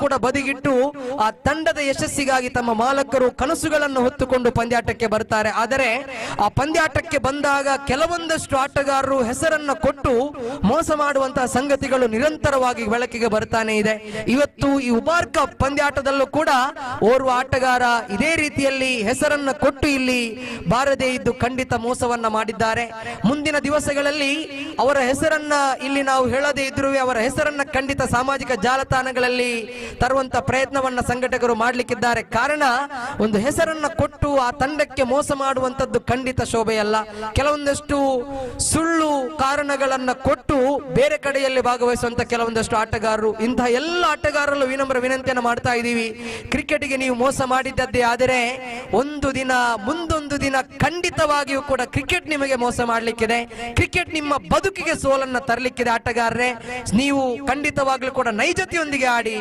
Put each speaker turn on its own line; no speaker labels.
ಕೂಡ ಬದಿಗಿಟ್ಟು ಆ ತಂಡದ ಯಶಸ್ಸಿಗಾಗಿ ತಮ್ಮ ಮಾಲಕರು ಕನಸುಗಳನ್ನು ಹೊತ್ತುಕೊಂಡು ಪಂದ್ಯಾಟಕ್ಕೆ ಬರ್ತಾರೆ. ಆದರೆ ಆ ಪಂದ್ಯಾಟಕ್ಕೆ ಬಂದಾಗ ಕೆಲವೊಂದಷ್ಟು ಆಟಗಾರರು ಹೆಸರನ್ನ ಕೊಟ್ಟು ಮೋಸ ಮಾಡುವಂತಹ ಸಂಗತಿಗಳು ನಿರಂತರವಾಗಿ ಬೆಳಕಿಗೆ ಬರ್ತಾನೆ ಇದೆ. ಇವತ್ತು ಈ ಉಬಾರ್ ಕಪ್ ಪಂದ್ಯಾಟದಲ್ಲೂ ಕೂಡ ಓರ್ವ ಆಟಗಾರ ಇದೇ ರೀತಿಯಲ್ಲಿ ಹೆಸರನ್ನ ಕೊಟ್ಟು ಇಲ್ಲಿ ಬಾರದೇ ಇದ್ದು ಖಂಡಿತ ಮೋಸವನ್ನ ಮಾಡಿದ್ದಾರೆ. ಮುಂದಿನ ದಿವಸಗಳಲ್ಲಿ ಅವರ ಹೆಸರನ್ನ ಇಲ್ಲಿ ನಾವು ಹೇಳದೇ ಇದ್ರು ಅವರ ಹೆಸರನ್ನ ಖಂಡಿತ ಸಾಮಾಜಿಕ ಜಾಲತಾಣಗಳಲ್ಲಿ ತರುವಂತ ಪ್ರಯತ್ನವನ್ನ ಸಂಘಟಕರು ಮಾಡ್ಲಿಕ್ಕಿದ್ದಾರೆ. ಕಾರಣ ಒಂದು ಹೆಸರನ್ನ ಕೊಟ್ಟು ಆ ತಂಡಕ್ಕೆ ಮೋಸ ಮಾಡುವಂತದ್ದು ಖಂಡಿತ ಶೋಭೆಯಲ್ಲ. ಕೆಲವೊಂದಷ್ಟು ಸುಳ್ಳು ಕಾರಣಗಳನ್ನ ಕೊಟ್ಟು ಬೇರೆ ಕಡೆಯಲ್ಲಿ ಭಾಗವಹಿಸುವಂತ ಕೆಲವೊಂದಷ್ಟು ಆಟಗಾರರು, ಇಂತಹ ಎಲ್ಲ ಆಟಗಾರರಲ್ಲೂ ವಿನಮ್ರ ವಿನಂತಿಯನ್ನು ಮಾಡ್ತಾ ಇದ್ದೀವಿ. ಕ್ರಿಕೆಟ್ಗೆ ನೀವು ಮೋಸ ಮಾಡಿದ್ದದ್ದೇ ಆದರೆ ಒಂದು ದಿನ ಮುಂದೊಂದು ದಿನ ಖಂಡಿತವಾಗಿಯೂ ಕೂಡ ಕ್ರಿಕೆಟ್ ನಿಮಗೆ ಮೋಸ ಮಾಡ್ಲಿಕ್ಕಿದೆ. ಕ್ರಿಕೆಟ್ ನಿಮ್ಮ ಬದುಕಿಗೆ ಸೋಲನ್ನ ತರಲಿಕ್ಕಿದೆ. ಆಟಗಾರರೇ, ನೀವು ಖಂಡಿತವಾಗ್ಲೂ ಕೂಡ ನೈಜತೆಯೊಂದಿಗೆ ಆಡಿ.